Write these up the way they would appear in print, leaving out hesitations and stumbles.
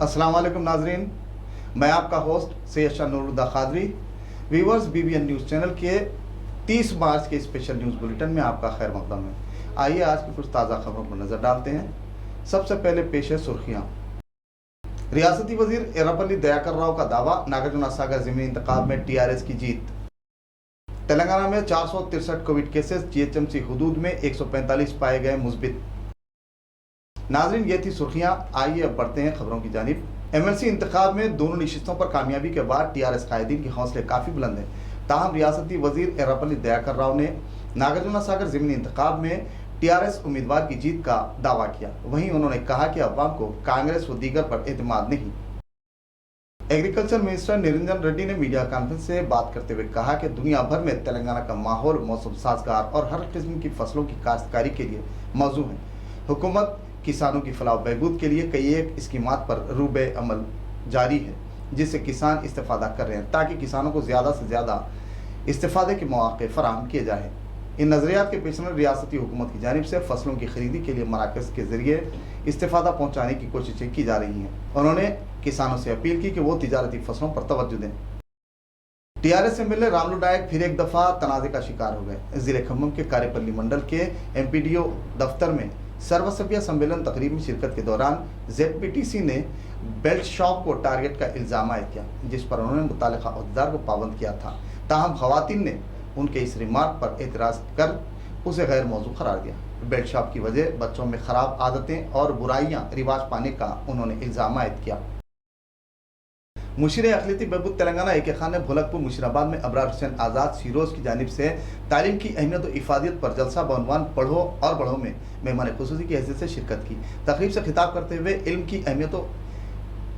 अस्सलाम वालेकुम नाजरीन, मैं आपका host Syed Shah Nooruddin Qadri. Viewers, BBN news channel के 30 मार्च के स्पेशल न्यूज़ बुलेटिन में आपका खैर मकदम है। आइए आज की कुछ ताज़ा खबरों पर नज़र डालते हैं। सबसे पहले पेश है सुर्खियाँ। रियासती वजीर एर्रपल्ली दयाकर राव का दावा, नागार्जुन सागर ज़मीनी इंतखाब में TRS की जीत। तेलंगाना में 463 कोविड केसेस, GHMC हुदूद में 145 पाए गए मुस्बित। नाज़रीन, ये थी सुर्खियाँ। आइए अब बढ़ते हैं खबरों की जानिब। MLC इंतखाब में दोनों नशिस्तों पर कामयाबी के बाद TRS कायदीन के हौसले काफ़ी बुलंद हैं। ताहम रियासती वजीर एर्रपल्ली दयाकर राव ने नागार्जुन सागर ज़मीनी इंतखाब में TRS उम्मीदवार की जीत का दावा किया। वहीं उन्होंने कहा कि अवाम को कांग्रेस व दीगर पर एतमाद नहीं। एग्रीकल्चर मिनिस्टर निरंजन रेड्डी ने मीडिया कॉन्फ्रेंस से बात करते हुए कहा कि दुनिया भर में तेलंगाना का माहौल मौसम साजगार और हर किस्म की फसलों की काश्तकारी के लिए मौजूद है। हुकूमत किसानों की फलाह बहबूद के लिए कई एक स्कीमात पर रूबे अमल जारी है, जिससे किसान इस्तेफादा कर रहे हैं ताकि किसानों को ज़्यादा से ज़्यादा इस्तेफादे के मौके फराहम किए जाएँ। इन नज़रियात के पेश नज़र रियासती हुकूमत की जानिब से फसलों की खरीदी के लिए मराकज़ के ज़रिए इस्तेफादा पहुँचाने की कोशिशें की जा रही हैं। उन्होंने किसानों से अपील की कि वो तिजारती फसलों पर तवज्जो दें। TRS से मिले रामलू नायक फिर एक दफ़ा तनाज़े का शिकार हो गए। ज़िले खम्मम के कारेपल्ली मंडल के MPDO दफ्तर में सर्वसभ्य सम्मेलन तकरीब में शिरकत के दौरान ZPTC ने बेल्ट शॉप को टारगेट का इल्ज़ाम आयद किया, जिस पर उन्होंने मुतालिका अहदेदार को पाबंद किया था। ताहम खवातीन ने उनके इस रिमार्क पर एतराज़ कर उसे गैर मौजू करार दिया। बेल्ट शॉप की वजह बच्चों में ख़राब आदतें और बुराइयां रिवाज पाने का उन्होंने इल्ज़ाम आयद किया। मुशीर अक़लियती बहबूद तेलंगाना AK खान ने भोलकपुर मुशीराबाद में अबरार हुसैन आज़ाद सीरोज़ की जानिब से तालीम की अहमियत और इफ़ादियत पर जलसा बनवान पढ़ो और बढ़ो में मेहमान खुसूसी की हैसियत से शिरकत की। तकरीब से खिताब करते हुए इल्म की अहमियत और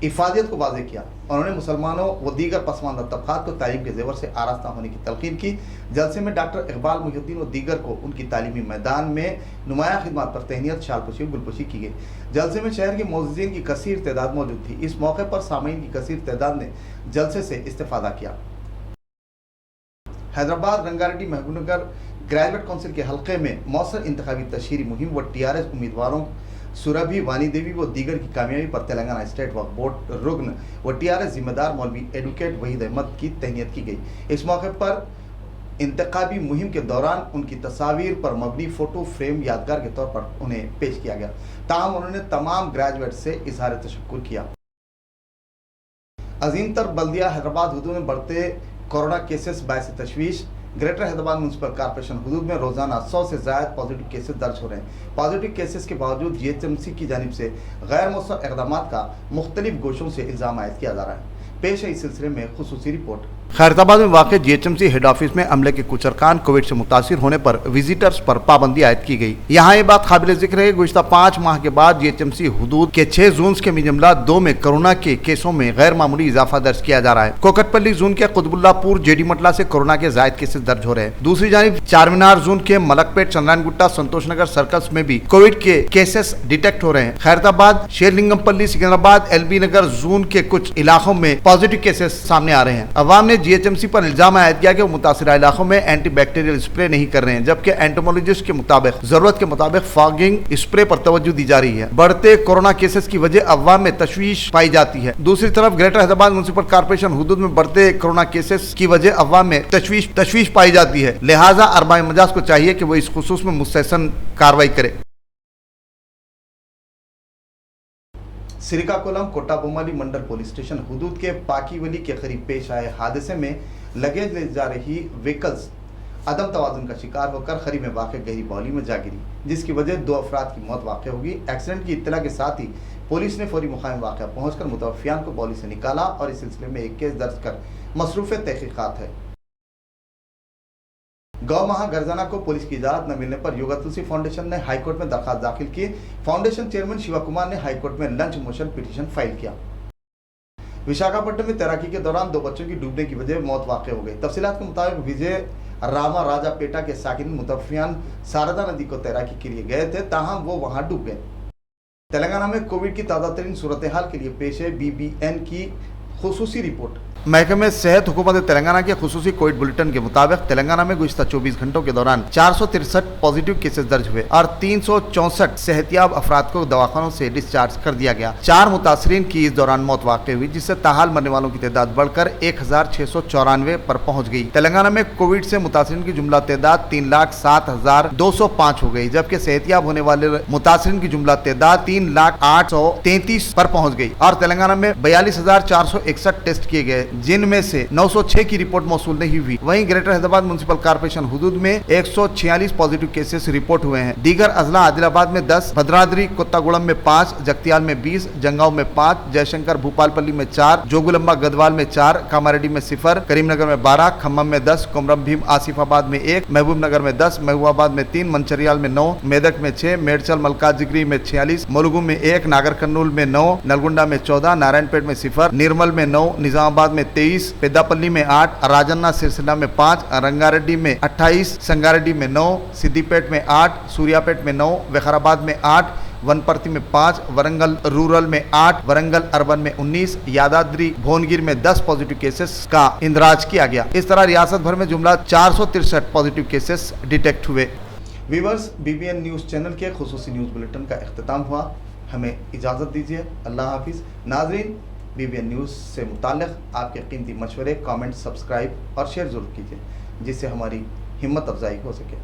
इफ़ादियत को वाज़ेह किया। उन्होंने मुसलमानों व दीगर पसमानदा तबक़ात को तालीम के ज़ेवर से आरास्ता होने की तलक़ीन की। जलसे में डॉक्टर इकबाल मुहिउद्दीन और दीगर को उनकी तालीमी मैदान में नुमाया खिदमत पर तहनीत शालपोशी गुलपोशी की गई। जलसे में शहर के मोअज़्ज़िज़ीन की कसीर तादाद मौजूद थी। इस मौके पर सामीन की कसीर तादाद ने जलसे से इस्तेफ़ादा किया। हैदराबाद रंगारेड्डी महबूबनगर ग्रेजुएट काउंसिल के हल्के में मौसर इंतखाबी तशहीरी मुहिम व TRS उम्मीदवारों सुरभि वानी देवी व दीगर की कामयाबी पर तेलंगाना स्टेट वक्फ बोर्ड रुकन व TRS जिम्मेदार मौलवी एडवोकेट वहीद अहमद की तहनीत की गई। इस मौके पर इंतखाबी मुहिम के दौरान उनकी तस्वीर पर मबनी फ़ोटो फ्रेम यादगार के तौर पर उन्हें पेश किया गया। ताहम उन्होंने तमाम ग्रेजुएट से इजहार तशक्कुर किया। अजीम तर बल्दिया हैदराबाद हुदूद में बढ़ते कोरोना केसेस बायस तशवीश। ग्रेटर हैदराबाद म्यूनसिपल कॉर्पोरेशन हुदूद में रोजाना 100 से ज़ायद पॉजिटिव केसेस दर्ज हो रहे हैं। पॉजिटिव केसेस के बावजूद GHMC की जानिब से गैर मौसर इक़दामात का मुख्तलिफ गोशों से इल्ज़ाम आयद किया जा रहा है। पेश है इस सिलसिले में खुसूसी रिपोर्ट। खैरताबाद में वाक़ GHMC हेड ऑफिस में अमले के कुछ अरकान कोविड से मुतासिर होने पर विजिटर्स पर पाबंदी आयद की गई। यहाँ ये बात काबिल जिक्र है, गुज़िश्ता 5 माह के बाद GHMC हुदूद के 6 जोन्स के मिजमला 2 में कोरोना के केसों में गैर मामूली इजाफा दर्ज किया जा रहा है। कोकटपल्ली जोन के कुतुबुल्लापुर JD मटला से कोरोना के जायद केसेस दर्ज हो रहे हैं। दूसरी जानिब चारमीनार जोन के मलकपेट, चंद्रायनगुट्टा, संतोष नगर सर्कल्स में भी कोविड के केसेस डिटेक्ट हो रहे हैं। खैरताबाद, शेरलिंगमपल्ली, सिकंदराबाद, LB नगर जोन के कुछ इलाकों में पॉजिटिव केसेस सामने आ रहे हैं। अवाम ने GHMC पर इल्जाम आयद किया कि वो मुतासिरा इलाकों में एंटीबैक्टीरियल स्प्रे नहीं कर रहे हैं, जबकि एंटोमोलॉजिस्ट के मुताबिक जरूरत के मुताबिक फॉगिंग स्प्रे पर तवज्जो दी जा रही है। बढ़ते कोरोना केसेस की वजह अवाम में तशवीश पाई जाती है। दूसरी तरफ ग्रेटर हैदराबाद म्यूनसिपल कॉर्पोरेशन हुदूद में बढ़ते कोरोना केसेस की वजह अवाम में तशवीश पाई जाती है। लिहाजा अरबाए मजाज को चाहिए कि वो इस खुसूस में मुस्तहसन कार्रवाई करे। श्रीकाकुलम कोट्टाबोम्मली मंडल पुलिस स्टेशन हुदूद के पाकीवली के करीब पेश आए हादसे में लगेज ले जा रही व्हीकल्स अदम तवाजुन का शिकार होकर खरी में वाक़ गहरी बाउली में जा गिरी, जिसकी वजह 2 अफराद की मौत वाक़ होगी। एक्सीडेंट की इत्तला के साथ ही पुलिस ने फौरी मुकाम वाक़या पहुँचकर मुतवफ़ियान को बाउली से निकाला और इस सिलसिले में एक केस दर्ज कर मसरूफ़ तहक़ीक़ात है। गौ माह गर्जना को पुलिस की इजाज़त न मिलने पर योगा तुलसी फाउंडेशन ने हाईकोर्ट में दरखास्त दाखिल की। फाउंडेशन चेयरमैन शिवा कुमार ने हाईकोर्ट में लंच मोशन पिटीशन फाइल किया। विशाखापट्टनम में तैराकी के दौरान 2 बच्चों की डूबने की वजह मौत वाक़ हो गई। तफसीलात के मुताबिक विजय रामा राजापेटा के साकिन मुतवफ़ियान शारदा नदी को तैराकी के लिए गए थे, ताहम वो वहां डूब गए। तेलंगाना में कोविड की ताज़ा तरीन सूरत हाल के लिए पेश है BBN की खुसूसी रिपोर्ट। महकमे सेहत हुकूमत तेलंगाना के खुसूसी कोविड बुलेटिन के मुताबिक तेलंगाना में गुज़िश्ता 24 घंटों के दौरान 463 पॉजिटिव केसेस दर्ज हुए और 364 सेहतियाब अफराद को दवाखानों से डिस्चार्ज कर दिया गया। 4 मुतासरीन की इस दौरान मौत वाक़ हुई, जिससे ताहाल मरने वालों की तादाद बढ़कर 1694 पर पहुंच गई। तेलंगाना में कोविड से मुतासरीन की जुमला तादाद 3,07,205 हो गई, जबकि सेहतियाब होने वाले मुतासरीन की जुमला तादाद 3,08,33 पर पहुंच गई और तेलंगाना में 42,461 टेस्ट किए गए, जिनमें से 906 की रिपोर्ट मौसूल नहीं हुई। वहीं ग्रेटर हैदराबाद म्युनिसिपल कॉर्पोरेशन हुदूद में 146 पॉजिटिव केसेस रिपोर्ट हुए हैं। दीगर अजला आदिलाबाद में 10, भद्राद्री कोत्तागुड़म में 5, जगतियाल में 20, जंगांव में 5, जयशंकर भूपालपल्ली में 4, जोगुलंबा गदवाल में 4, कामारेड्डी में 0, करीमनगर में 12, खम्मम में 10, कोमरम भीम आसिफाबाद में 1, महबूबनगर में 10, महबूबाबाद में 3, मंचरियाल में 9, मेदक में 6, मेडचल मलकाजिगिरी में 46, मुलुगु में 1, नागर कर्नूल में 9, नलगुंडा में 14, नारायणपेट में 0, निर्मल में 9, निजामाबाद में 23, पेद्दापल्ली में 8, राजन्ना सिरसिला में 5, रंगारेड्डी में 28, संगारेड्डी में 9, सिद्दीपेट में 8, सूर्यापेट में 9, विकाराबाद में 8, वनपर्ती में 5, वरंगल रूरल में 8, वरंगल अर्बन में 19, यादाद्री भुवनगिर में 10 पॉजिटिव केसेस का इंदराज किया गया। इस तरह रियासत भर में जुमला 463 पॉजिटिव केसेस डिटेक्ट हुए। व्यूअर्स, BBN न्यूज़ चैनल के खुसूसी न्यूज़ बुलेटिन का इख्तिताम हुआ। हमें इजाज़त दीजिए। अल्लाह हाफिज़। नाज़रीन, BBN न्यूज़ से मुताल्लिक़ आपके कीमती मशवरे, कमेंट, सब्सक्राइब और शेयर ज़रूर कीजिए, जिससे हमारी हिम्मत अफजाई हो सके।